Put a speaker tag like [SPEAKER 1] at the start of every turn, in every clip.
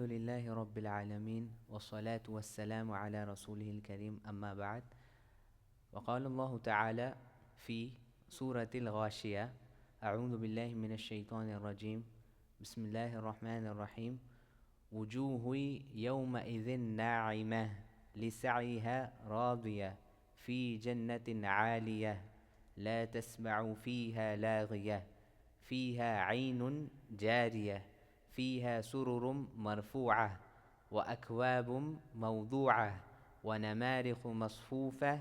[SPEAKER 1] لله رب العالمين والصلاة والسلام على رسوله الكريم أما بعد. وقال الله تعالى في سورة الغاشية: أعوذ بالله من الشيطان الرجيم. بسم الله الرحمن الرحيم. وجوه يومئذ ناعمة لسعيها راضية في جنة عالية لا تسمع فيها لاغية فيها عين جارية فيها سرر مرفوعة وأكواب موضوعة ونمارق مصفوفة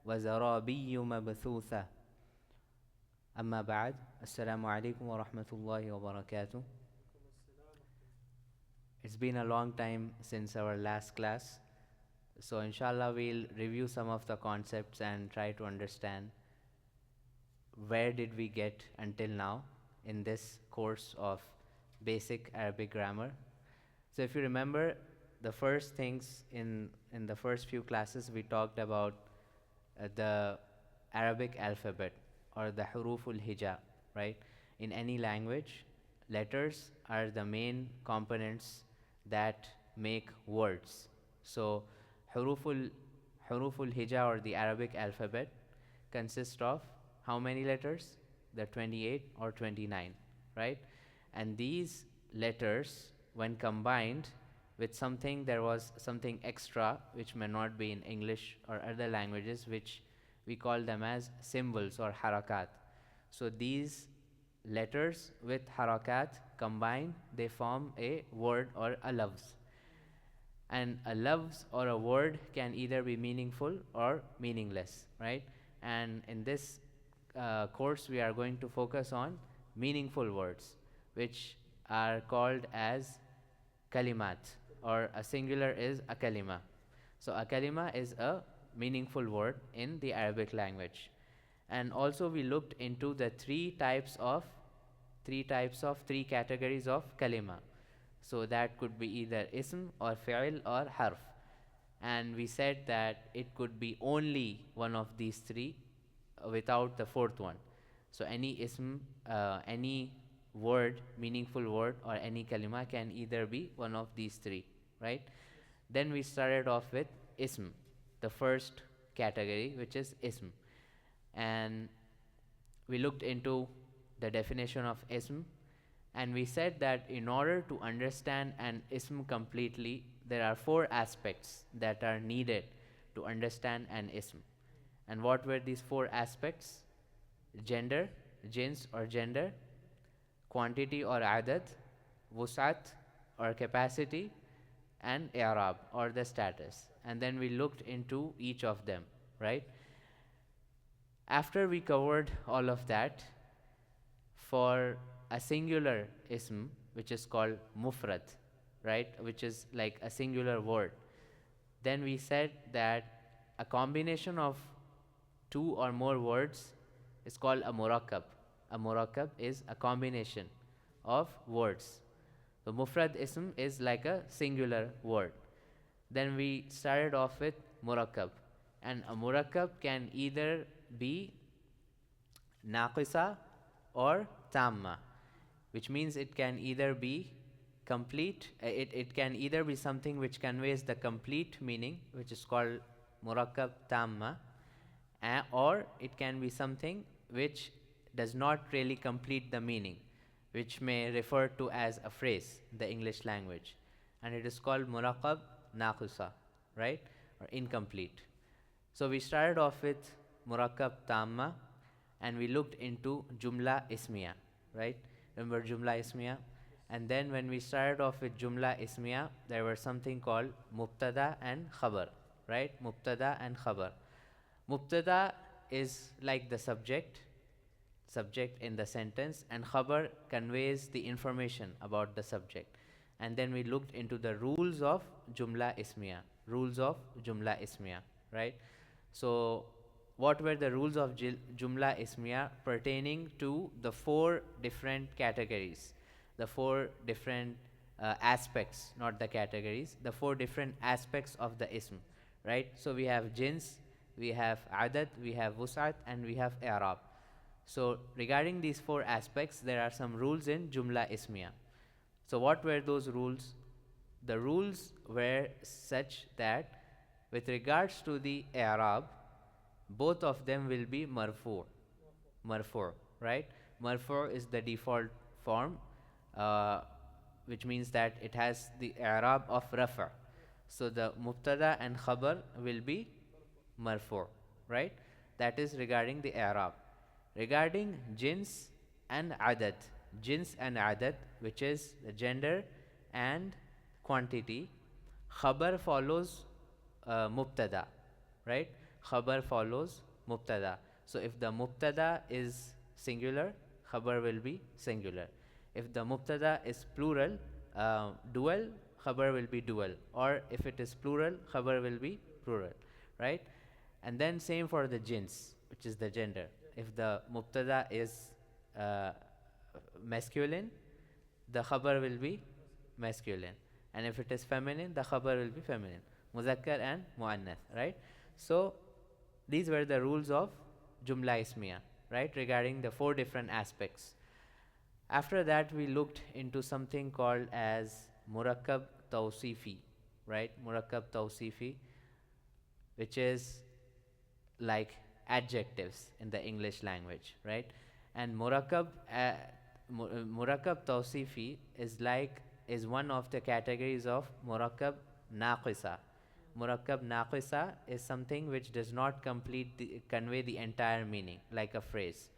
[SPEAKER 1] وزرابي مبثوثة. أما بعد. السلام عليكم ورحمة الله وبركاته. It's been a long time since our last class, so inshallah we'll review some of the concepts and try to understand where did we get until now in this course of basic Arabic grammar. So if you remember, the first things in the first few classes we talked about the Arabic alphabet, or the huruful hija, right? In any language, letters are the main components that make words. So huruful hija, or the Arabic alphabet, consists of how many letters? The 28 or 29, right? And these letters, when combined with something, there was something extra which may not be in English or other languages, which we call them as symbols or harakat. So these letters with harakat combined, they form a word or a lafz. And a lafz or a word can either be meaningful or meaningless, right? And in this course we are going to focus on meaningful words, which are called as kalimat, or a singular is a kalima. So a kalima is a meaningful word in the Arabic language. And also we looked into the three categories of kalima. So that could be either ism or fi'l or harf. And we said that it could be only one of these three without the fourth one. So any ism, any word, meaningful word, or any kalima can either be one of these three, right? Then we started off with ism, the first category, which is ism. And we looked into the definition of ism, and we said that in order to understand an ism completely, there are four aspects that are needed to understand an ism. And what were these four aspects? Gender, jins or gender, quantity or adat, wus'at or capacity, and i'rab or the status. And then we looked into each of them, right? After we covered all of that, for a singular ism, which is called mufrad, right, which is like a singular word, then we said that a combination of two or more words is called a murakkab. A murakkab is a combination of words. So mufrad ism is like a singular word. Then we started off with murakkab, and a murakkab can either be naqisa or tamma, which means it can either be complete, it can either be something which conveys the complete meaning, which is called murakkab tamma, or it can be something which does not really complete the meaning, which may refer to as a phrase in the English language, and it is called murakkab naqisa, right, or incomplete. So we started off with murakkab tamma, and we looked into jumla ismiya, right? Remember jumla ismiya? And then when we started off with jumla ismiya, there was something called mubtada and khabar, right? Mubtada and khabar. Mubtada is like the subject in the sentence, and khabar conveys the information about the subject. And then we looked into the rules of jumla ismiya, right? So what were the rules of jumla ismiya pertaining to the four different categories, the four different aspects, not the categories, the four different aspects of the ism, right? So we have jins, we have adat, we have wus'at, and we have i'rab. So regarding these four aspects, there are some rules in jumla ismiya. So what were those rules? the rules were such that with regards to the i'rab, both of them will be marfu, right? Marfu is the default form, uh, which means that it has the i'rab of rafa. So the mubtada and khabar will be marfu, right? That is regarding the i'rab. Regarding jins and adad, which is the gender and quantity, khabar follows mubtada, right? Khabar follows mubtada. So if the mubtada is singular, khabar will be singular. If the mubtada is plural, dual, khabar will be dual. Or if it is plural, khabar will be plural, right? And then same for the jins, which is the gender. If the mubtada is uh, masculine, the khabar will be masculine. And if it is feminine, the khabar will be feminine. Muzakkar and muannath, right? So these were the rules of Jumla Ismiya, right, regarding the four different aspects. After that, we looked into something called as Murakkab Tawsifi, right? Murakkab Tawsifi, which is like adjectives in the English language, right? And Murakkab Tawsifi is one of the categories of Murakkab Naqisa. Murakkab Naqisa is something which does not convey the entire meaning, like a phrase.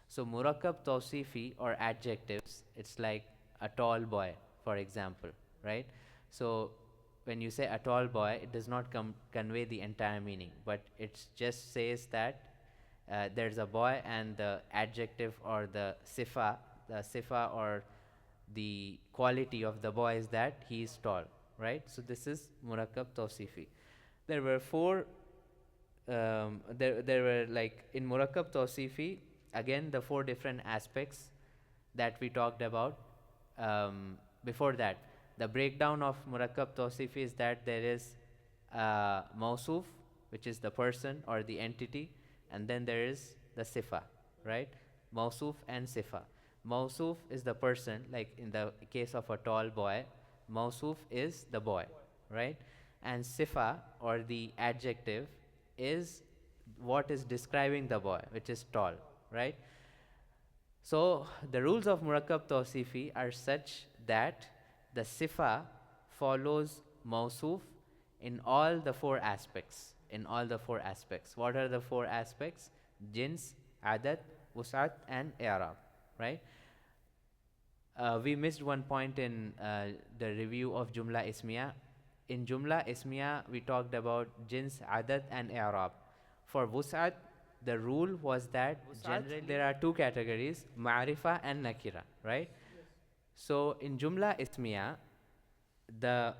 [SPEAKER 1] So Murakkab Tawsifi or adjectives, it's like a tall boy, for example, right? So when you say a tall boy, it does not convey the entire meaning, but it just says that there's a boy, and the adjective or the sifa or the quality of the boy is that he is tall, right? So this is Murakkab Tawsifi. There were four, there were like in Murakkab Tawsifi, again the four different aspects that we talked about before that. The breakdown of Murakkab Tawsifi is that there is Mausuf, which is the person or the entity, and then there is the Sifa, right? Mausuf and Sifa. Mausuf is the person, like in the case of a tall boy, Mausuf is the boy, right? And Sifa or the adjective is what is describing the boy, which is tall, right? So the rules of Murakkab Tawsifi are such that the Sifa follows Mausuf in all the four aspects. In all the four aspects. What are the four aspects? Jins, Adad, Wus'at, and I'rab, right? We missed one point in the review of Jumla Ismiya. In Jumla Ismiya, we talked about Jins, Adad, and I'rab. For Wus'at, the rule was that generally there are two categories, Ma'rifa and Nakira, right? Yes. So in Jumla Ismiya, the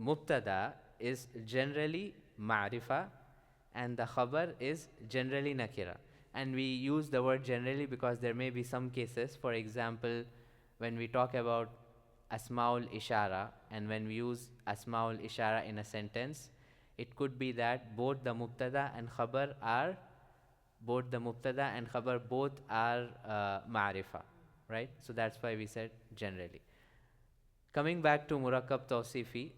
[SPEAKER 1] Mubtada is generally Ma'rifa and the Khabar is generally Nakira. And we use the word generally because there may be some cases, for example, when we talk about Asma'ul Ishara and when we use Asma'ul Ishara in a sentence, it could be that both the Mubtada and Khabar both are Ma'rifa, right? So that's why we said generally. Coming back to Murakkab Tawsifi,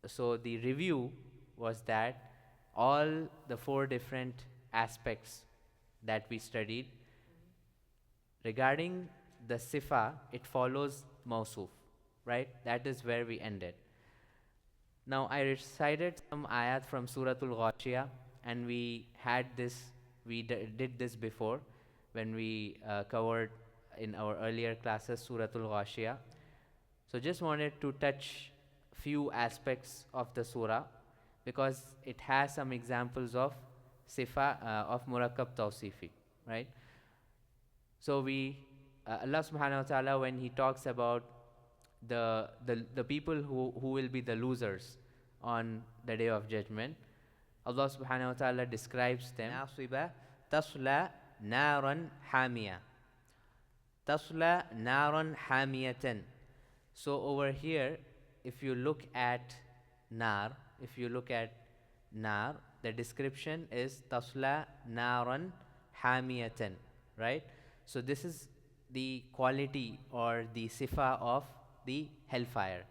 [SPEAKER 1] so the review was that all the four different aspects that we studied, regarding the Sifa, it follows Mausuf, right? That is where we ended. Now I recited some ayat from Suratul Ghashiyah, and we did this before when we covered in our earlier classes Suratul Ghashiyah. So just wanted to touch few aspects of the surah because it has some examples of Sifa of Murakkab Tawsifi, right? So Allah subhanahu wa ta'ala, when he talks about the people who will be the losers on the day of judgment, Allah subhanahu wa ta'ala describes them, Nasiba tasla naran hamiya. Tasla naran hamiyatan. So over here, if you look at nar, the description is tasla naran hamiyatan, right? So this is the quality or the sifa of the hellfire.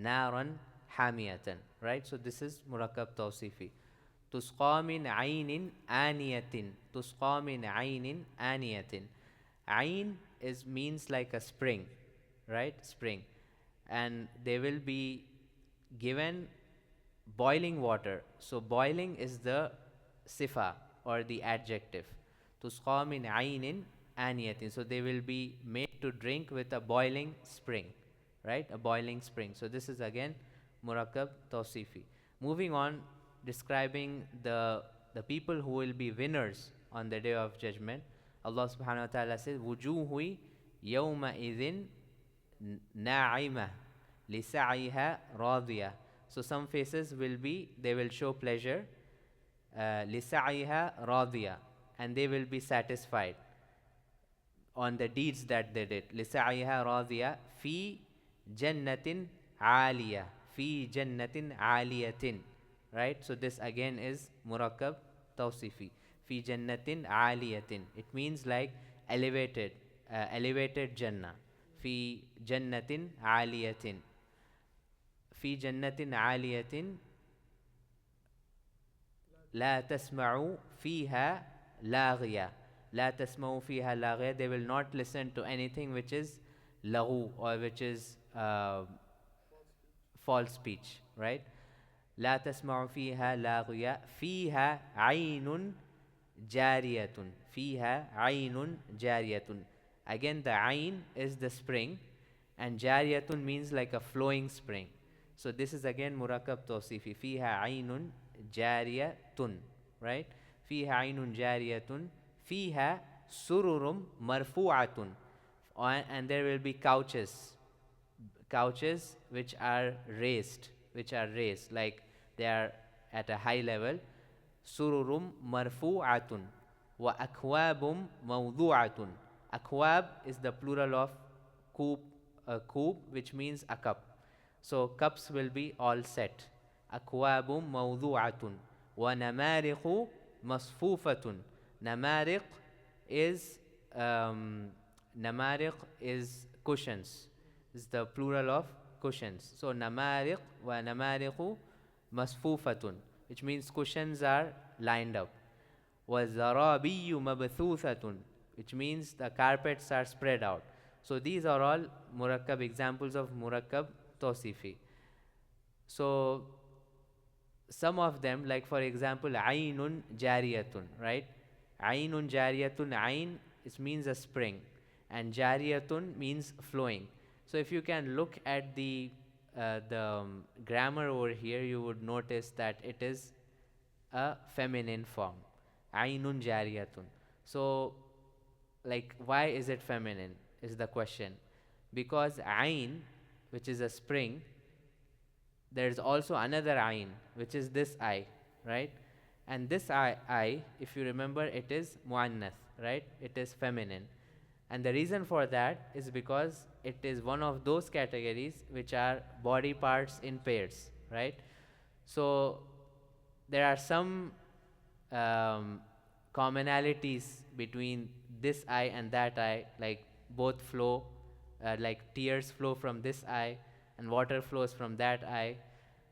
[SPEAKER 1] naran hamiyatan, right? So this is murakkab tawsifi. تسقى من عين آنية تسقى من عين آنية. Ain is means like a spring, right? Spring. And they will be given boiling water. So boiling is the sifa or the adjective. تسقى من عين آنية. So they will be made to drink with a boiling spring, right? A boiling spring. So this is again murakkab tawsifi. Moving on, describing the people who will be winners on the day of judgment. Allah subhanahu wa ta'ala says, wujuhu yawma idhin na'imah lisa'yiha radiyah. So some faces will be, they will show pleasure, lisa'yiha radiyah, and they will be satisfied on the deeds that they did. لِسَعْيِهَا رَاضِيَةٍ فِي جَنَّةٍ عَالِيَةٍ فِي جَنَّةٍ عَالِيَةٍ. Right? So this again is murakkab tawsifi. فِي جَنَّةٍ عَالِيَةٍ. It means like elevated, elevated Jannah. فِي جَنَّةٍ عَالِيَةٍ. فِي جَنَّةٍ عَالِيَةٍ لا تسمع فيها لاغية. لا تسمعوا فيها لاغية. They will not listen to anything which is laghu or which is false speech, right? لا تسمعوا فيها لاغية فيها عين جارية. فيها عين جارية. Again the ain is the spring and jariyatun means like a flowing spring. So this is again murakkab tawsifi. فيها عين جارية, right? فيها عين جارية فيها سرر مرفوعة. And there will be couches which are raised, like they are at a high level. سرر مرفوعة وأكواب موضوعة. Akwab is the plural of koob, koob, which means a cup. So cups will be all set. أكواب موضوعة ونمارق مصفوفة. Namariq is namariq is cushions. Is the plural of cushions. So namariq wa namariqu masfufatun, which means cushions are lined up. Wa zarabiyu mabthuthatun, which means the carpets are spread out. So these are all murakkab examples of murakkab tawsifi. So some of them, like for example, ainun jariyatun, right? Ainun jariyatun, ain it means a spring, and jariyatun means flowing. So if you can look at the grammar over here, you would notice that it is a feminine form. Ainun jariyatun. So, like, why is it feminine? Is the question. Because ain, which is a spring, there's also another ain, which is this eye, right? And this eye, if you remember, it is muannath, right? It is feminine. And the reason for that is because it is one of those categories which are body parts in pairs, right? So there are some commonalities between this eye and that eye, like both flow, like tears flow from this eye and water flows from that eye.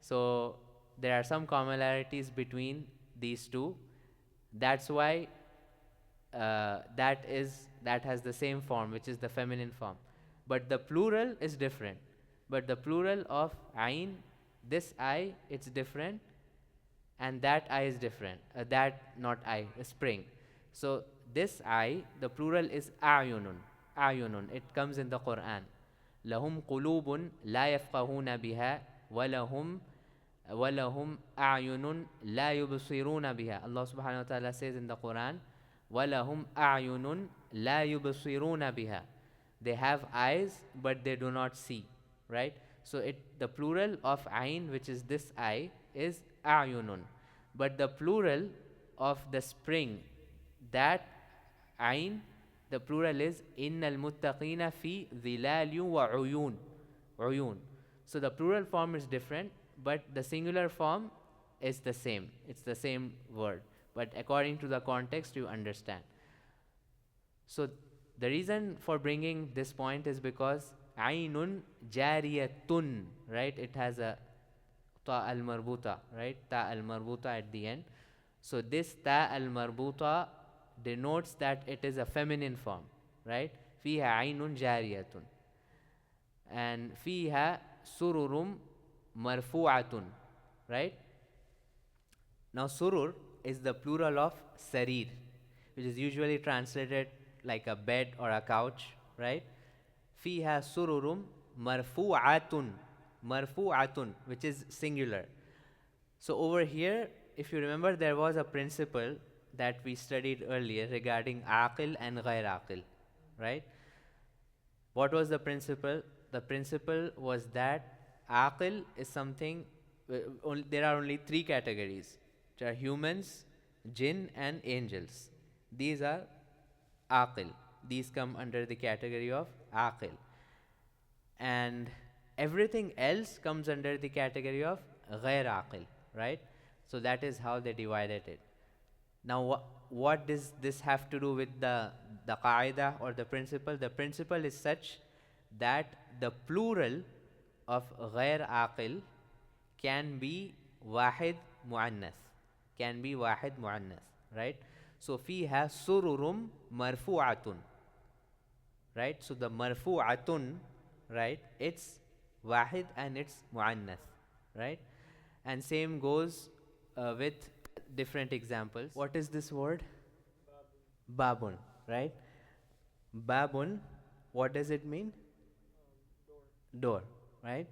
[SPEAKER 1] So there are some commonalities between these two. That's why that has the same form, which is the feminine form. But the plural is different. But the plural of ain, this eye, it's different, and that eye is different. That not eye, a spring. So this eye, the plural is a'yunun. A'yunun. It comes in the Quran. لهم قلوب لا يفقهون بها ولهم أعين لا يبصرون بها. Allah subhanahu wa ta'ala says in the Quran, وَلَهُمْ أَعْيُنٌ لَا يُبْصِرُونَ بِهَا. They have eyes, but they do not see, right? So the plural of ain, which is this eye, is أعينٌ. But the plural of the spring, that ain, the plural is إِنَّ الْمُتَّقِينَ فِي ظِلَالٍ وَعُيُونٍ. عُيُون. So the plural form is different, but the singular form is the same. It's the same word. But according to the context, you understand. So the reason for bringing this point is because Ainun jariyatun, right? It has a ta al marbuta, right? Ta al marbuta at the end. So this ta al marbuta denotes that it is a feminine form, right? Fiha ainun jariyatun. And fiha sururum marfu'atun, right? Now surur is the plural of sarir, which is usually translated like a bed or a couch, right? Fiha sururum marfu'atun, marfu'atun, which is singular. So over here, if you remember, there was a principle that we studied earlier regarding aqil and ghair aqil, right? What was the principle? The principle was that aqil is something, there are only three categories. There are humans, jinn, and angels. These are aqil. These come under the category of aqil. And everything else comes under the category of ghair aqil, right? So that is how they divided it. Now, what does this have to do with the qaida or the principle? The principle is such that the plural of ghair aqil can be wahid muannas, can be wahid muannas, right? So fiha sururum marfu'atun, right? So the marfu'atun, right? It's wahid and it's muannas, right? And same goes with different examples. What is this word? Babun, right? Babun, what does it mean? Door, right?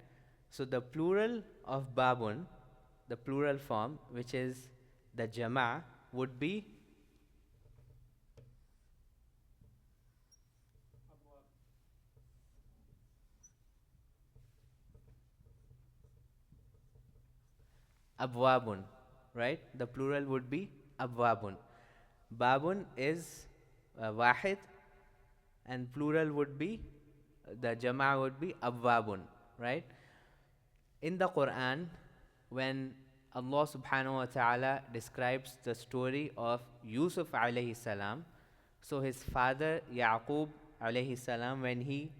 [SPEAKER 1] So the plural of babun, the plural form, which is the jama', would be abwabun, right? The plural would be abwabun. Babun is wahid, and plural would be, the jama' would be abwabun, right? In the Quran, when Allah subhanahu wa ta'ala describes the story of Yusuf alayhi salam, so his father Yaqub alayhi salam, when he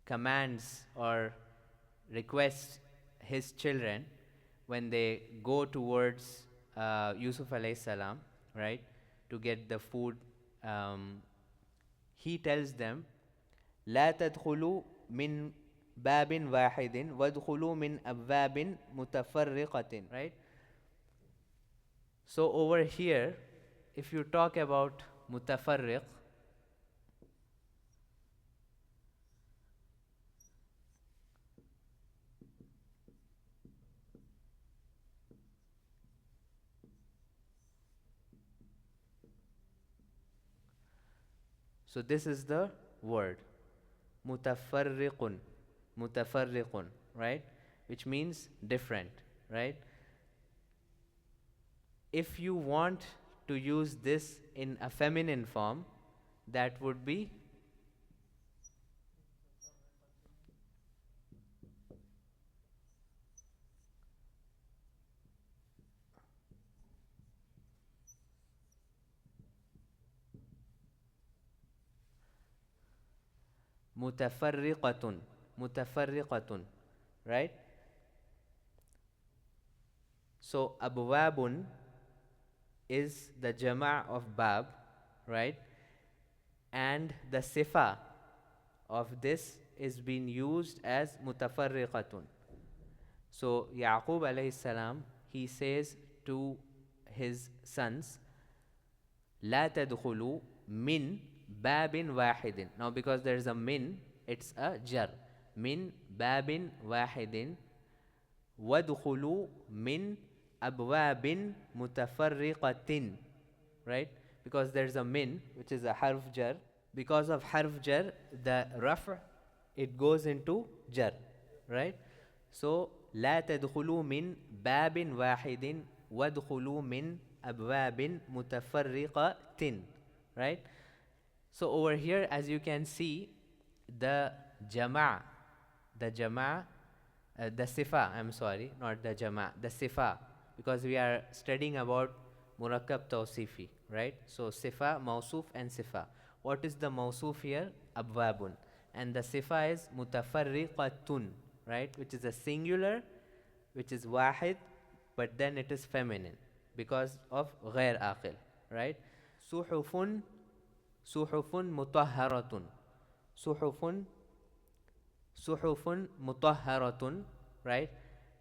[SPEAKER 1] commands or requests his children, when they go towards Yusuf alayhi salam, right, to get the food, he tells them, لا تدخلوا من باب واحد وادخلوا من أبواب متفرقة, right? So over here, if you talk about mutafarriq, so this is the word mutafarriqun, mutafarriqun, right? Which means different, right? If you want to use this in a feminine form, that would be mutafarriqatun, mutafarriqatun, right? So abwabun is the jama' of bab, right? And the sifa of this is being used as mutafarriqatun. So Yaqub alayhi salam, he says to his sons, لا تدخلوا من باب واحد. Now because there is a min, it's a jar. من باب واحد وادخلوا من أبواب متفرقة, right? Because there's a min, which is a harf jar. Because of harf jar, the raf' it goes into jar, right? So لا تدخلوا من باب واحد وادخلوا من أبواب متفرقة, right? So over here, as you can see, the jama', the jama', the sifa, I'm sorry, not the jama', the sifa, because we are studying about murakkab tawsifi, right? So sifa, mawsuf and sifa. What is the mawsuf here? Abwabun. and the sifa is mutafarriqatun, right, which is a singular, which is wahid, but then it is feminine because of ghair aqil, right? Suhufun, suhufun mutahharatun, suhufun, suhufun mutahharatun, right?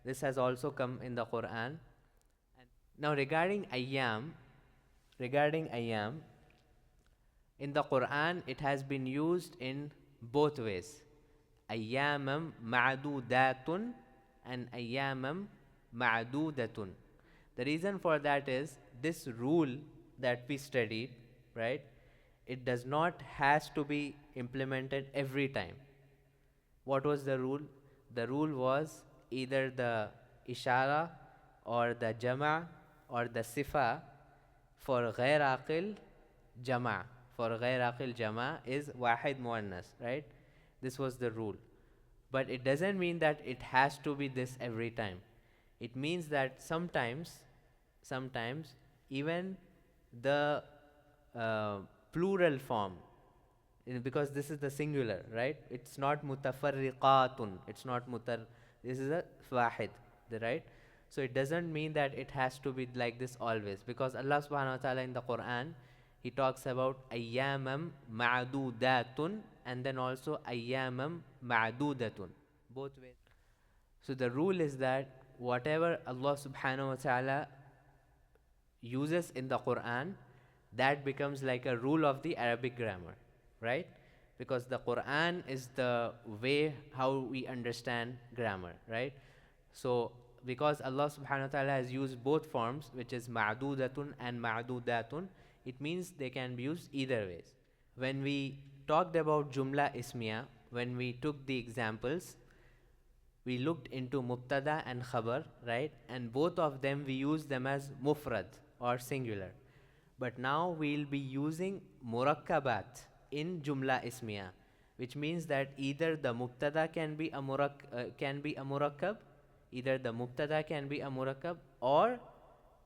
[SPEAKER 1] This has also come in the Quran. Now regarding ayyam, in the Quran it has been used in both ways. Ayyamam ma'dudatun and ayyamam ma'dudatun. The reason for that is this rule that we studied, right? It does not has to be implemented every time. What was the rule? The rule was either the ishara or the jama or the sifa for ghair aqil jama. For ghair aqil jama is wahid muannas, right? This was the rule. But it doesn't mean that it has to be this every time. It means that sometimes even the uh, plural form, because this is the singular, right? It's not mutafarriqatun, it's not this is a wahid, right? So it doesn't mean that it has to be like this always, because Allah subhanahu wa ta'ala in the Quran, he talks about ayyamam ma'dudatun and then also ayyamam ma'dudatun, both ways. So the rule is that whatever Allah subhanahu wa ta'ala uses in the Quran, that becomes like a rule of the Arabic grammar, right? Because the Quran is the way how we understand grammar, right? So because Allah subhanahu wa ta'ala has used both forms, which is ma'dudatun and ma'dudatun, it means they can be used either ways. When we talked about jumla ismiya, when we took the examples, we looked into mubtada and khabar, right? And both of them we use them as mufrad or singular. But now we'll be using murakkabat in jumla ismiya, which means that either the mubtada can be a murakkab, either the mubtada can be a murakkab or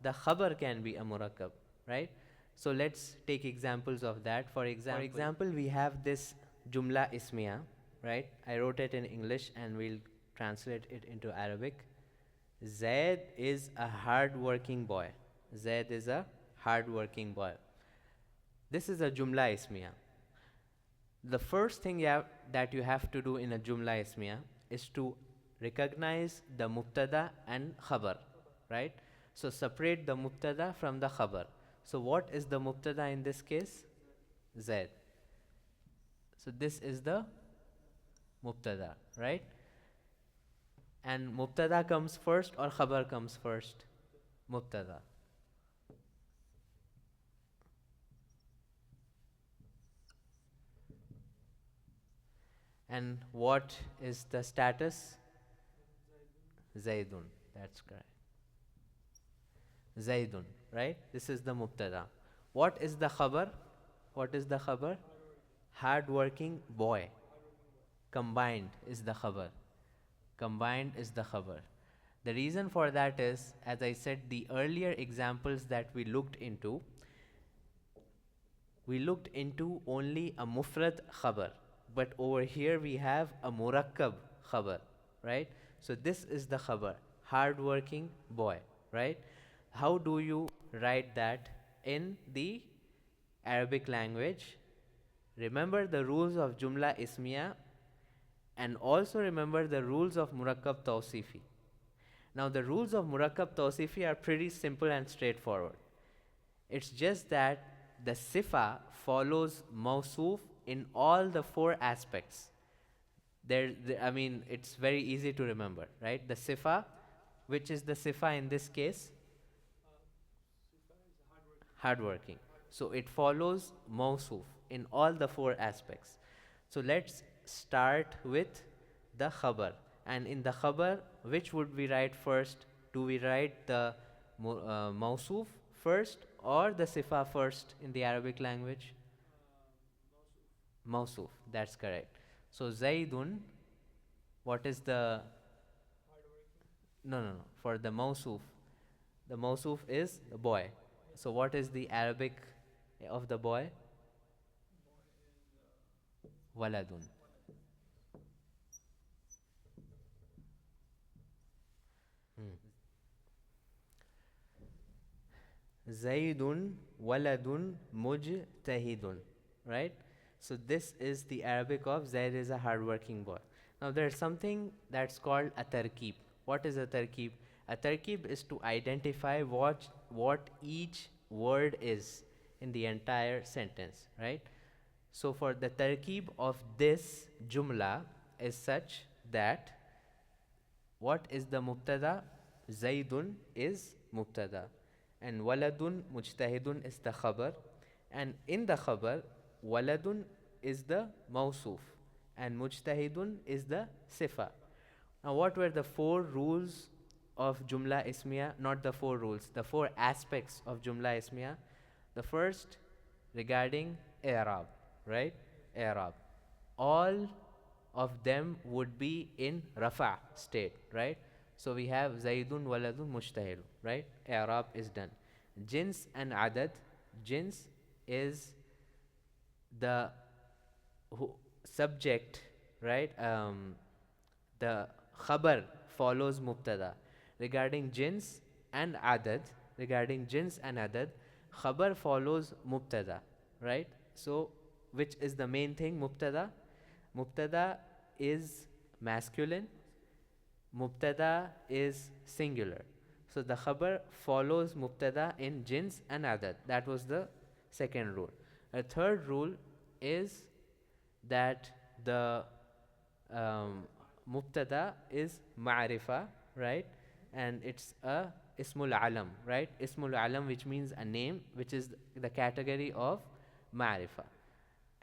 [SPEAKER 1] the khabar can be a murakkab, right? So let's take examples of that. For example, we have this jumla ismiya, right? I wrote it in English and we'll translate it into Arabic. Zaid is a hard-working boy. Zaid is a hard-working boy. This is a jumla ismiya. The first thing that you have to do in a jumla ismiya is to recognize the mubtada and khabar, right? So separate the mubtada from the khabar. So what is the mubtada in this case? Zaid. So this is the mubtada, right? And mubtada comes first or khabar comes first? Mubtada. And what is the status? Zaidun. That's correct. Zaidun, right? This is the mubtada. What is the khabar? What is the khabar? Hard-working boy. Combined is the khabar. Combined is the khabar. The reason for that is, as I said, the earlier examples that we looked into only a mufrad khabar. But over here we have a murakkab khabar, right? So this is the khabar, hard-working boy, right? How do you write that in the Arabic language? Remember the rules of jumla ismiya and also remember the rules of murakkab tawsifi. Now the rules of murakkab tawsifi are pretty simple and straightforward. It's just that the sifa follows mawsuf in all the four aspects. It's very easy to remember, right? The sifa, which is the sifa in this case? Hardworking. So it follows mawsuf in all the four aspects. So let's start with the khabar. And in the khabar, which would we write first? Do we write the mawsuf first or the sifa first in the Arabic language? Mawsuf, that's correct. So Zaidun, what is the... No. For the mawsuf is the boy. So what is the Arabic of the boy? Waladun. Hmm. Zaydun waladun mujtahidun. Right? So this is the Arabic of Zayd is a hardworking boy. Now there's something that's called a tarkib. What is a tarkib? A tarkib is to identify what each word is in the entire sentence, right? So for the tarkib of this jumla is such that what is the mubtada? Zaidun is mubtada. And waladun mujtahidun is the khabar. And in the khabar, waladun is the mawsuf. And mujtahidun is the sifa. Now, what were the four rules of Jumla Ismiya? Not the four rules, the four aspects of Jumla Ismiya. The first regarding i'rab, right? I'rab. All of them would be in rafa state, right? So we have Zaidun waladun mujtahid, right? I'rab is done. Jins and adad. Jins is the subject, right? The khabar follows mubtada. Regarding jins and adad, regarding jins and adad, khabar follows mubtada, right? So, which is the main thing? Mubtada. Mubtada is masculine, mubtada is singular. So the khabar follows mubtada in jins and adad. That was the second rule. A third rule is that the mubtada is ma'rifa, right? And it's a ismul alam, right? Ismul alam, which means a name, which is the category of ma'rifa.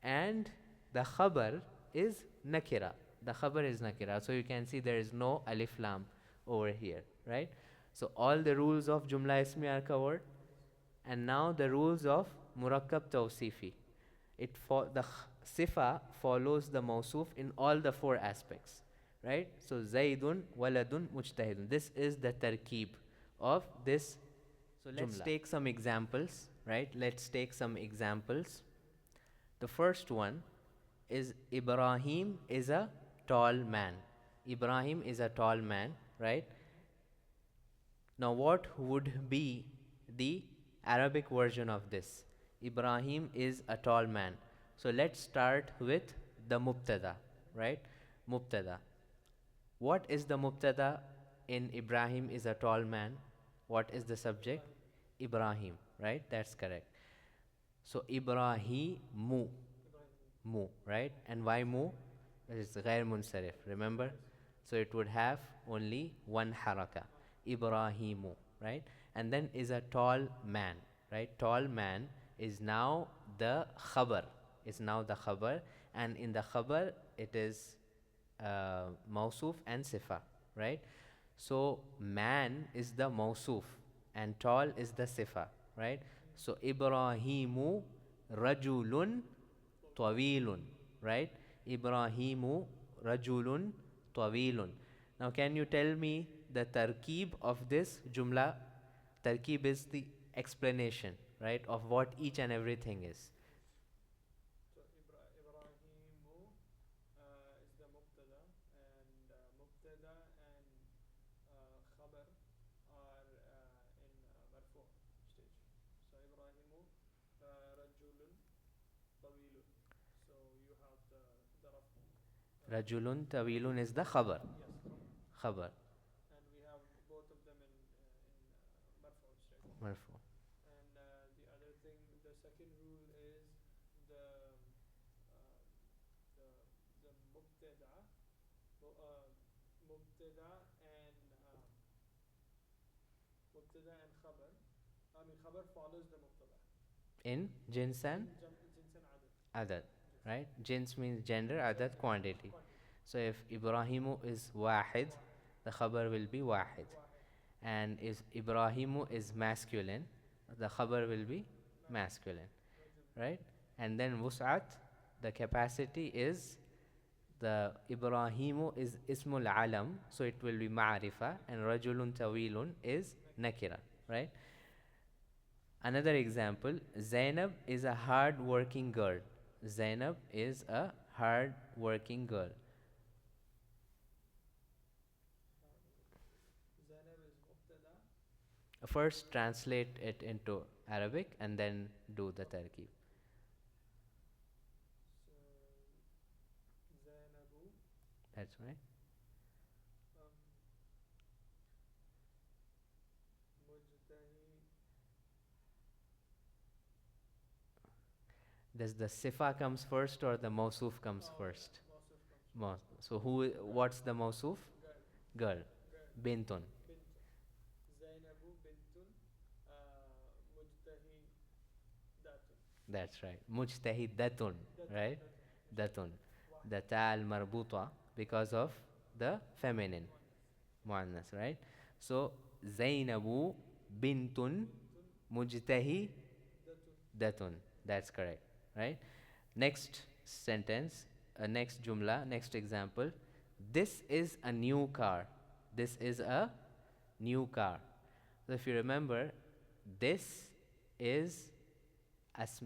[SPEAKER 1] And the khabar is nakira. The khabar is nakira. So you can see there is no alif lam over here, right? So all the rules of jumla ismi are covered. And now the rules of murakkab tawsifi. The sifa follows the mawsuf in all the four aspects, right? So zaidun waladun mujtahidun. This is the tarkib of this. So let's take some examples, right? Let's take some examples. The first one is Ibrahim is a tall man. Ibrahim is a tall man, right? Now, what would be the Arabic version of this? Ibrahim is a tall man. So let's start with the mubtada, right? Mubtada. What is the mubtada in Ibrahim is a tall man? What is the subject? Ibrahim, right? That's correct. So Ibrahimu, mu, right? And why mu? It's ghair munsarif, remember? So it would have only one haraka. Ibrahimu, right? And then is a tall man, right? Tall man is now the khabar. Is now the khabar, and in the khabar it is mausuf and sifa, right? So man is the mausuf and tall is the sifa, right? So Ibrahimu rajulun tawilun, right? Ibrahimu rajulun tawilun. Now can you tell me the tarkib of this jumla? Tarkib is the explanation, right, of what each and everything is.
[SPEAKER 2] So Ibrahimu is the mubtada, and mubtada and khabar are in marfu stage. So Ibrahimu rajulun tawilun. So you have the raf.
[SPEAKER 1] Rajulun tawilun is the khabar.
[SPEAKER 2] Yes,
[SPEAKER 1] Khabar.
[SPEAKER 2] and we have both of them in marfu stage.
[SPEAKER 1] Marfu.
[SPEAKER 2] And the other thing, the second rule is the the the mubtada, mubtada and mubtada and khabar. I mean, khabar follows the mubtada.
[SPEAKER 1] In jins and
[SPEAKER 2] Jins and adad.
[SPEAKER 1] adad,
[SPEAKER 2] Yes.
[SPEAKER 1] right? Jins means gender, adad quantity.
[SPEAKER 2] Quantity.
[SPEAKER 1] So if Ibrahimu is wahid, the khabar will be wahid.
[SPEAKER 2] Wahid.
[SPEAKER 1] And if Ibrahimu is masculine, the khabar will be masculine, right? And then wus'at, the capacity is the Ibrahimu is ismul alam, so it will be ma'rifa, and rajulun tawilun is nakira, right? Another example, Zainab is a hard working girl. Zainab is a hard working girl.
[SPEAKER 2] Zainab is
[SPEAKER 1] First, translate it into Arabic and then do the tarkib.
[SPEAKER 2] So Zainabu,
[SPEAKER 1] That's right.
[SPEAKER 2] um, Mujtahi,
[SPEAKER 1] Does the sifa comes first or the mausuf comes first?
[SPEAKER 2] Mausuf comes first.
[SPEAKER 1] So who? What's the mausuf?
[SPEAKER 2] Girl,
[SPEAKER 1] Girl.
[SPEAKER 2] girl,
[SPEAKER 1] Bintun.
[SPEAKER 2] Bintun. Zainabu Bintun, Mujtahi Datun.
[SPEAKER 1] That's right. Mujtahidatun.
[SPEAKER 2] Datun,
[SPEAKER 1] Right?
[SPEAKER 2] Datun.
[SPEAKER 1] Datun.
[SPEAKER 2] Wahid.
[SPEAKER 1] The ta'al marbuta because of the feminine.
[SPEAKER 2] Muannas.
[SPEAKER 1] Muannas, right? So Zainabu bintun
[SPEAKER 2] Bintun,
[SPEAKER 1] mujtahi
[SPEAKER 2] Datun.
[SPEAKER 1] datun. That's correct, right? Next sentence, next jumla, next example. This is a new car. This is a new car. So if you remember, this is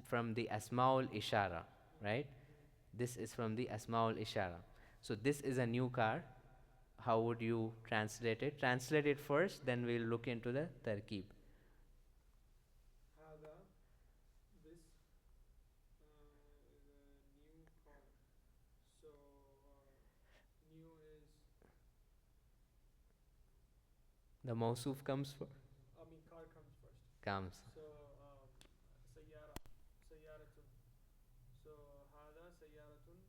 [SPEAKER 1] from the Asmaul Ishara, right? This is from the Asmaul Ishara. So this is a new car. How would you translate it? Translate it first, then we'll look into the tarkib.
[SPEAKER 2] Hada, this is a new car. So new is,
[SPEAKER 1] The Mausuf comes for
[SPEAKER 2] I mean, car comes first.
[SPEAKER 1] comes
[SPEAKER 2] So Sayyara, Sayyaratun. So Hada Sayyaratun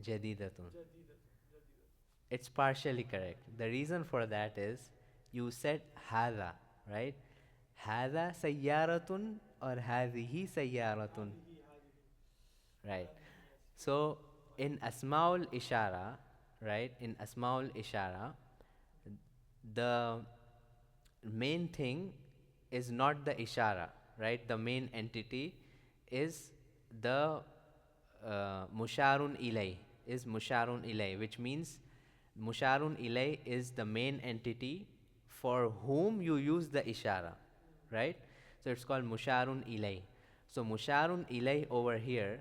[SPEAKER 1] Jadidatun.
[SPEAKER 2] Jadidatun. Jadidatun.
[SPEAKER 1] It's partially correct. The reason for that is you said hada, right? Hada sayyaratun or hadhihi sayyaratun,
[SPEAKER 2] Hadihi, Hadihi.
[SPEAKER 1] right?
[SPEAKER 2] Hadihi, yes.
[SPEAKER 1] So
[SPEAKER 2] Fine.
[SPEAKER 1] in Asmaul Ishara, right? In Asmaul Ishara, the main thing is not the ishara, right? The main entity is the musharun ilay, is musharun ilay, which means musharun ilay is the main entity for whom you use the ishara, right? So it's called musharun ilay. So musharun ilay over here,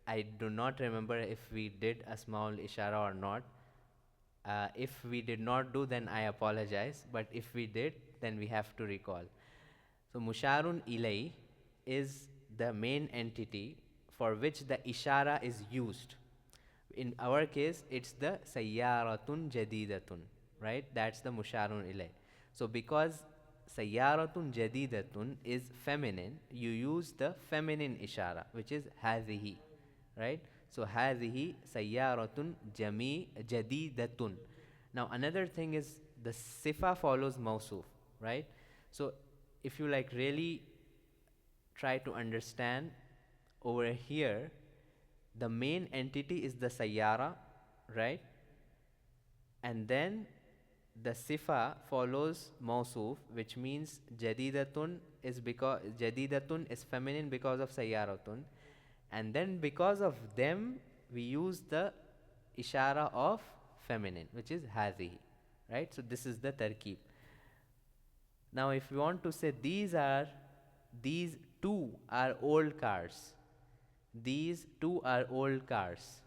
[SPEAKER 1] I do not remember if we did a small ishara or not. If we did not do, then I apologize. But if we did, then we have to recall. So Musharun ilay is the main entity for which the ishara is used. In our case, it's the sayyaratun jadidatun, right? That's the Musharun ilay. So because sayyaratun jadidatun is feminine, you use the feminine ishara, which is hazihi, right? So hazihi sayyaratun jadidatun. Now another thing is the sifa follows mausuf, right? So if you like really try to understand over here, the main entity is the sayyara, right? And then the sifa follows mausuf, which means jadidatun is feminine because of sayyaratun, and then because of them we use the ishara of feminine, which is hazihi, right? So this is the tarkib. Now if we want to say these two are old cars, these two are old cars.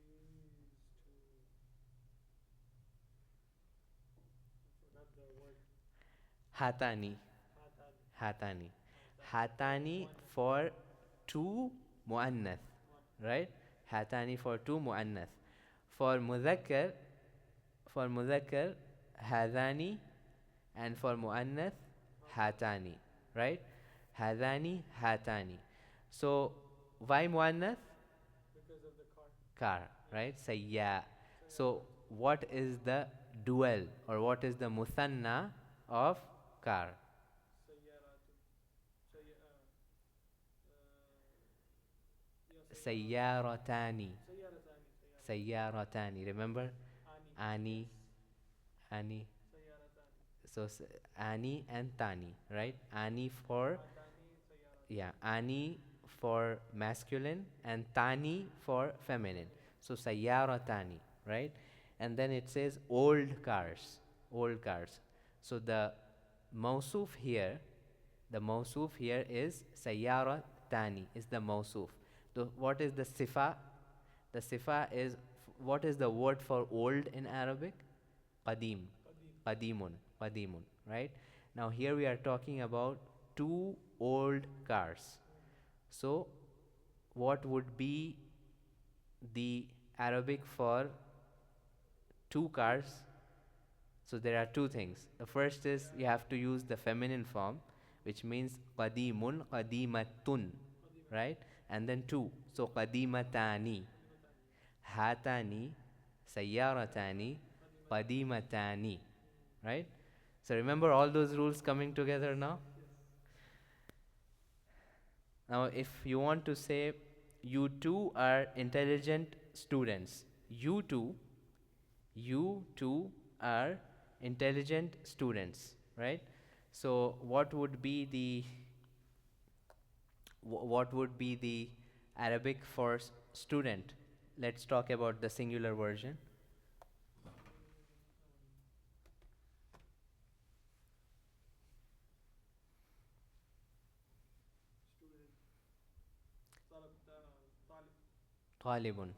[SPEAKER 2] These two. I forgot the word.
[SPEAKER 1] Hatani.
[SPEAKER 2] Hatani.
[SPEAKER 1] Hatani.
[SPEAKER 2] For
[SPEAKER 1] Hatani
[SPEAKER 2] one.
[SPEAKER 1] for two muannath,
[SPEAKER 2] One.
[SPEAKER 1] right? Hatani for two muannath. For mudhakkar, for mudhakkar, hadani, and for muannath, hatani, right? Hadani, hatani. So why muannath?
[SPEAKER 2] Because of the car.
[SPEAKER 1] Car,
[SPEAKER 2] Yes.
[SPEAKER 1] right? Sayya. So
[SPEAKER 2] Sayyara.
[SPEAKER 1] what is the dual or what is the muthanna of car?
[SPEAKER 2] Sayyaratun. Sayy yeah,
[SPEAKER 1] Sayyaratani.
[SPEAKER 2] Sayyaratani. Sayyaratani.
[SPEAKER 1] Sayyaratani. Remember?
[SPEAKER 2] Ani.
[SPEAKER 1] Ani,
[SPEAKER 2] Yes.
[SPEAKER 1] Ani.
[SPEAKER 2] Sayyaratani.
[SPEAKER 1] So Ani and Tani, right? Ani for,
[SPEAKER 2] Hatani, Sayyaratani.
[SPEAKER 1] yeah, Ani for masculine and Tani for feminine. So Sayyaratani, right? And then it says old cars, old cars. So mausuf here, the mausuf here is Sayyaratani, is the mausuf. So what is the sifa? The sifa is what is the word for old in Arabic? Qadim.
[SPEAKER 2] Qadim.
[SPEAKER 1] Qadimun. Qadimun. Right? Now here we are talking about two old cars. So what would be the Arabic for two cars? So there are two things. The first is you have to use the feminine form, which means qadimun, qadimatun, right? And then two. So qadimatani, hatani, sayyaratani, qadimatani, right? So remember all those rules coming together now? Now if you want to say you two are intelligent students, you two are intelligent students, right? So what would be the Arabic for student? Let's talk about the singular version.
[SPEAKER 2] Student. Talib. Talib.
[SPEAKER 1] Talibun.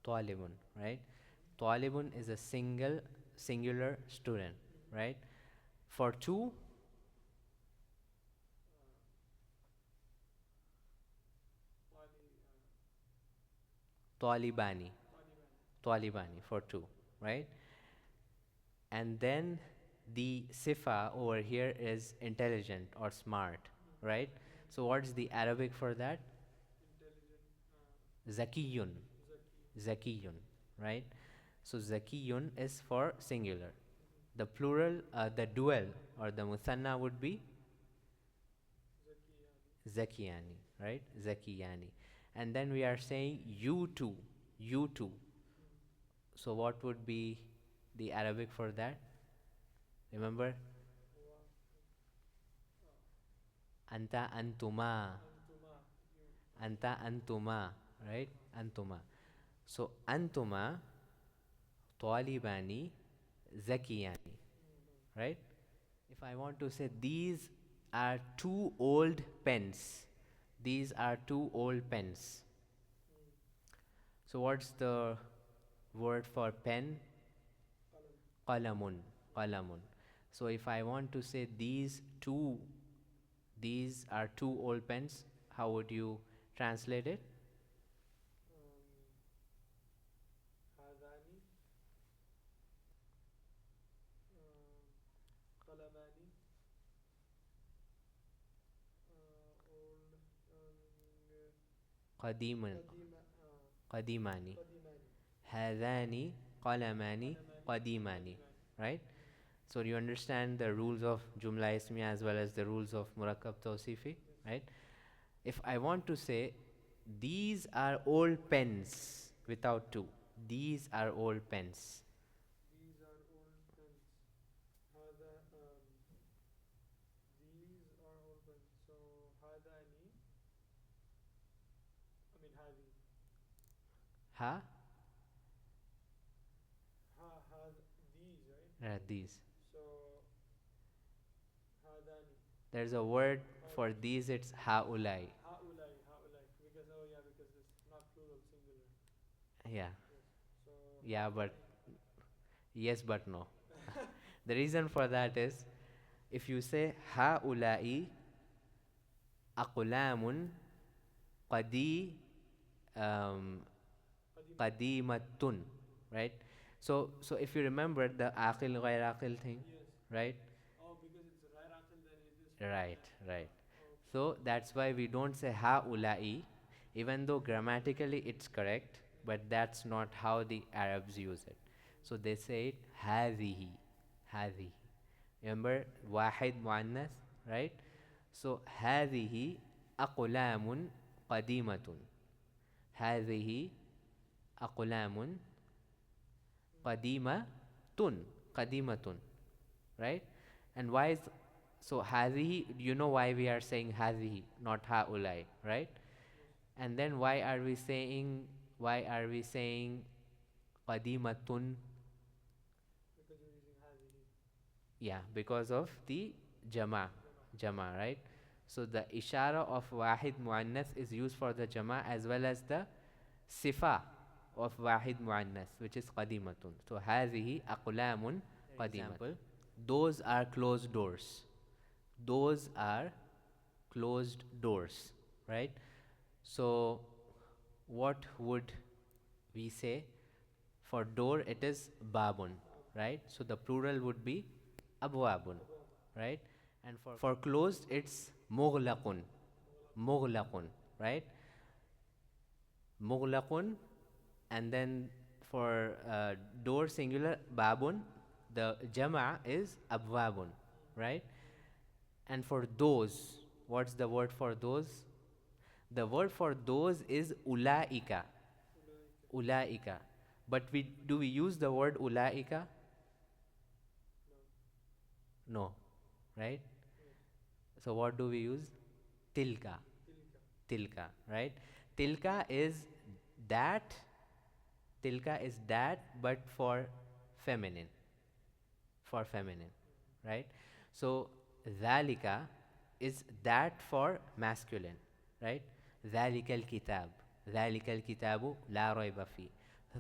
[SPEAKER 2] Talib.
[SPEAKER 1] Talibun, right? Talibun is a singular student, right? For two,
[SPEAKER 2] Tali.
[SPEAKER 1] Talibani.
[SPEAKER 2] Talibani.
[SPEAKER 1] Talibani for two, right? And then the sifa over here is intelligent or smart, right? So what's the Arabic for that?
[SPEAKER 2] Intelligent.
[SPEAKER 1] Zakiyun.
[SPEAKER 2] Zaki.
[SPEAKER 1] Zakiyun, right? So Zakiyun is for singular. The plural, the dual or the muthanna would be
[SPEAKER 2] Zaki.
[SPEAKER 1] Zakiyani, right? Zakiyani. And then we are saying you two, you two. So what would be the Arabic for that? Remember? Anta antuma.
[SPEAKER 2] Antuma. You.
[SPEAKER 1] Anta antuma, right? Antuma. So antuma, talibani, zakiyani, right? If I want to say these are two old pens, these are two old pens. So what's the word for pen? Qalamun. Qalamun. So if I want to say these are two old pens, how would you translate it?
[SPEAKER 2] هذان. قلمان. Old.
[SPEAKER 1] Qadiman.
[SPEAKER 2] قديم.
[SPEAKER 1] Qadimani.
[SPEAKER 2] قديمان.
[SPEAKER 1] Hadani qalamani qadimani. Right? So do you understand the rules of Jumla Ismiya as well as the rules of Murakkab Tawsifi? Right? If I want to say these are old pens without two, these are old pens.
[SPEAKER 2] These are old pens. هذا. These are old pens. So هذاني. I mean هذه.
[SPEAKER 1] Ha?
[SPEAKER 2] These, right?
[SPEAKER 1] These.
[SPEAKER 2] So هذاني.
[SPEAKER 1] There's a word for these, it's haulai.
[SPEAKER 2] هؤلاء. Because because it's not plural, singular.
[SPEAKER 1] Yeah.
[SPEAKER 2] Yes. So
[SPEAKER 1] Yeah, but yes, but no. The reason for that is if you say haulai aqlamun qadi um,
[SPEAKER 2] قديم.
[SPEAKER 1] qadimatun, right? So if you remember the aqil ghair aqil thing,
[SPEAKER 2] Yes.
[SPEAKER 1] right?
[SPEAKER 2] Oh, because it's غير عاقل, then it is.
[SPEAKER 1] Right, right.
[SPEAKER 2] Okay.
[SPEAKER 1] So that's why we don't say haulai, even though grammatically it's correct, but that's not how the Arabs use it. So they say it hadhihi, hadhihi. Remember wahid muannas, right? So hadhihi aqlamun qadimatun. Hadhihi aqlamun qadimatun, qadimatun, right? And why is so hadhihi? You know why we are saying hadhihi, not haulai, right? And then why are we saying qadimatun?
[SPEAKER 2] Because you're using هذه.
[SPEAKER 1] Yeah, because of the jama,
[SPEAKER 2] جمع.
[SPEAKER 1] right? So the ishara of wahid muannas is used for the jama as well as the sifa, of wahid muannas, which is qadimatun. So hadhihi aqlamun qadimatun. Example, those are closed doors. Those are closed doors, right? So what would we say? For door it is babun, right? So the plural would be abwabun, right? And for closed it's mughlaqun, mughlaqun, right? Mughlaqun. And then for door singular babun, the jama is abwabun, right? And for those, what's the word for those? The word for those is ulaika, ulaika. But we use the word ulaika? No, right? So what do we use? Tilka, tilka, right? Tilka is that, tilka is that, but for feminine, for feminine, right? So dhalika is that for masculine, right? Dhalika al-kitab, dhalika al-kitabu la rayba fi.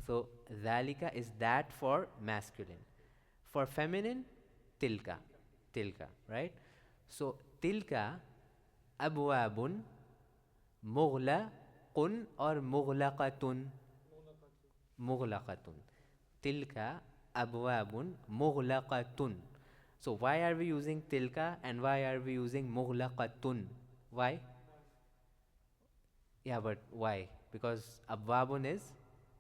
[SPEAKER 1] So dhalika is that for masculine. For feminine, tilka, tilka, right? So tilka abwabun mughlaqun or mughlaqatun, mughlaqatun. Tilka abwabun mughlaqatun. So why are we using tilka and why are we using mughlaqatun? Why? Yeah, but why? Because abwabun is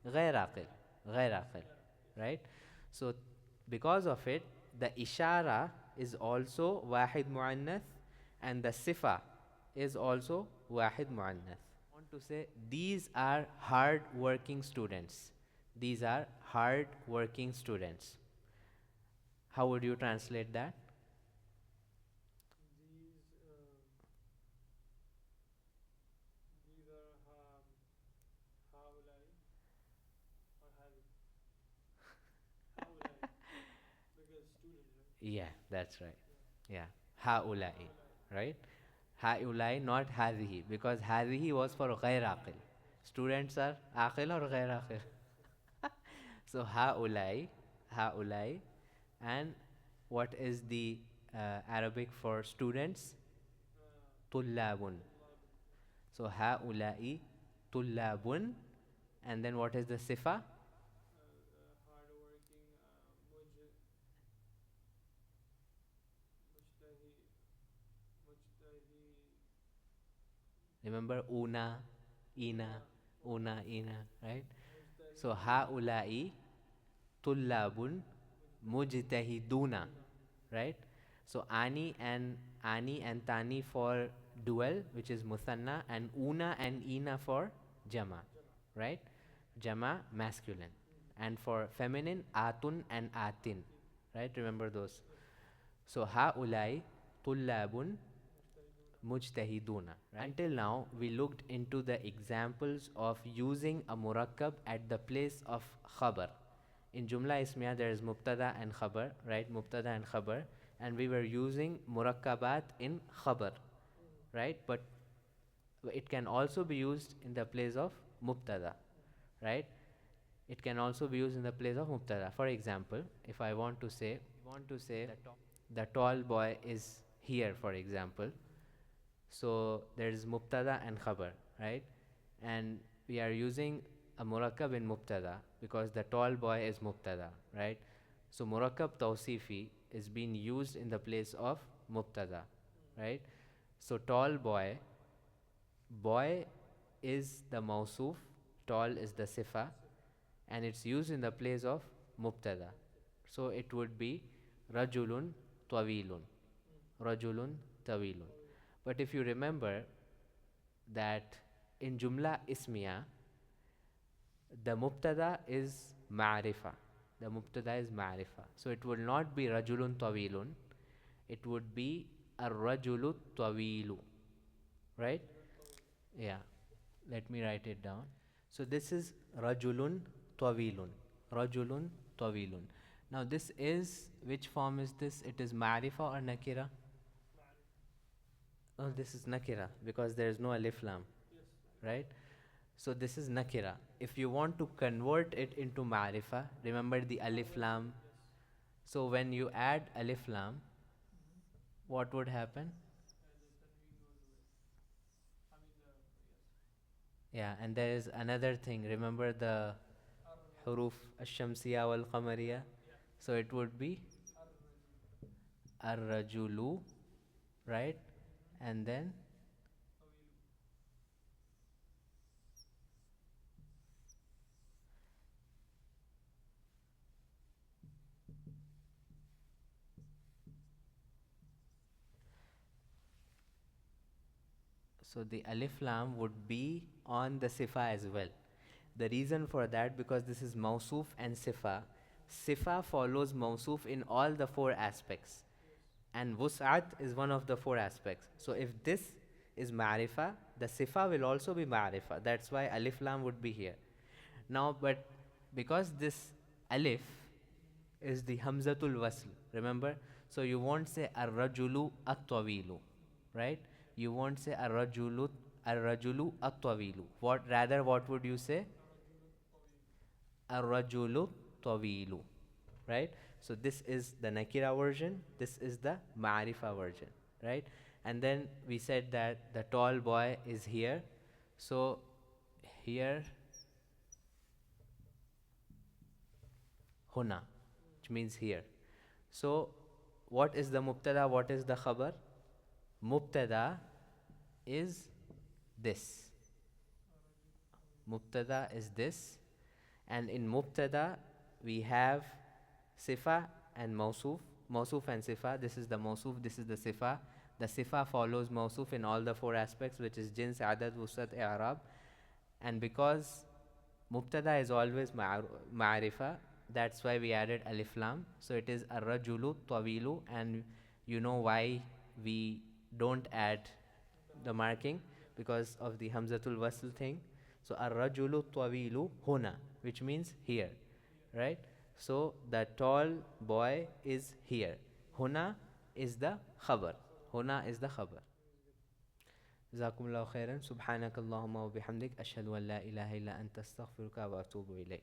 [SPEAKER 1] ghair aqil, ghair aqil, right? So because of it, the ishara is also wahid muannath and the sifa is also wahid muannath. I want to say these are hard working students. These are hard working students. How would you translate that?
[SPEAKER 2] These are haulai or havi. Haulai because student, right?
[SPEAKER 1] Yeah, that's right. Yeah. Haulai, right? Haulai, not hadhihi, because hadhihi was for ghair aqil. Students are aqil or ghair aqil. So haulai, haulai, and what is the Arabic for students? Tullabun. So haulai, tullabun, and then what is the sifa?
[SPEAKER 2] Hardworking, mujtahi, mujtahi,
[SPEAKER 1] Remember una, ina, una, ina, right? So
[SPEAKER 2] mujtahi,
[SPEAKER 1] haulai tullabun mujtahiduna, right? So ani and tani for dual, which is musanna, and una and ina for jama, right? Jama masculine, and for feminine atun and atin, right? Remember those. So haulai tullabun mujtahiduna. Right? Until now, we looked into the examples of using a murakkab at the place of khabar. In Jumla Ismiya, there is mubtada and khabar, right? Mubtada and khabar. And we were using murakkabat in khabar, right? But it can also be used in the place of mubtada, right? It can also be used in the place of mubtada. For example, if I want to say the tall boy is here, for example. So there is mubtada and khabar, right? And we are using a murakkab in mubtada because the tall boy is mubtada, right? So murakkab tawsifi is being used in the place of mubtada, right? So tall boy, boy is the mausuf, tall is the sifa, and it's used in the place of mubtada. So it would be rajulun tawilun, rajulun tawilun. But if you remember that in Jumla Ismiya, the mubtada is ma'rifa. The mubtada is ma'rifa. So it will not be rajulun tawilun. It would be ar-rajulu tawilu. Right? Yeah. Let me write it down. So this is rajulun tawilun. Rajulun tawilun. Now this is, which form is this? It is ma'rifa or nakira? Oh, this is nakira because there is no alif lam, right? So this is nakira. If you want to convert it into ma'rifa, remember the alif
[SPEAKER 2] Ar-rajulu,
[SPEAKER 1] lam.
[SPEAKER 2] yes.
[SPEAKER 1] So when you add alif lam, what would happen?
[SPEAKER 2] The tanween goes away. I mean the yes.
[SPEAKER 1] Yeah, and there is another thing. Remember the
[SPEAKER 2] Ar-rajulu.
[SPEAKER 1] huruf ash-shamsiya wal qamariya?
[SPEAKER 2] Yeah.
[SPEAKER 1] So it would be
[SPEAKER 2] Ar-rajulu.
[SPEAKER 1] ar-rajulu, right? And then
[SPEAKER 2] Tawilu.
[SPEAKER 1] so the alif lam would be on the sifa as well. The reason for that, because this is mausuf and sifa. Sifa follows mausuf in all the four aspects,
[SPEAKER 2] Yes.
[SPEAKER 1] and wus'at is one of the four aspects. So
[SPEAKER 2] Yes.
[SPEAKER 1] if this is ma'rifa, the sifa will also be ma'rifa. That's why alif lam would be here. Now, but because this alif is the hamzatul wasl, remember? So you won't say ar-rajulu at-tawilu, right? You won't say ar-rajulu at-tawilu. What rather what would you say?
[SPEAKER 2] Ar-rajulu tawilu.
[SPEAKER 1] Ar-rajulu tawilu, right? So this is the nakira version, this is the ma'rifa version, right? And then we said that the tall boy is here. So here, huna, which means here. So what is the mubtada, what is the khabar? Mubtada is this. Mubtada is this, and in mubtada we have sifa and mausuf. Mausuf and sifa. This is the mausuf, this is the sifa. The sifa follows mausuf in all the four aspects, which is jins, adad, wusat, i'rab. And because mubtada is always ma'rifa, that's why we added alif lam. So it is ar-rajulu tawilu, and you know why we don't add the marking, because of the hamzatul wasl thing. So ar-rajulu tawilu huna, which means here, right? So the tall boy is here. Huna is the khabar. Huna is the khabar. جزاكم الله خيرا. سبحانك اللهم وبحمدك أشهد أن لا إله إلا أنت أستغفرك وأتوب إليك.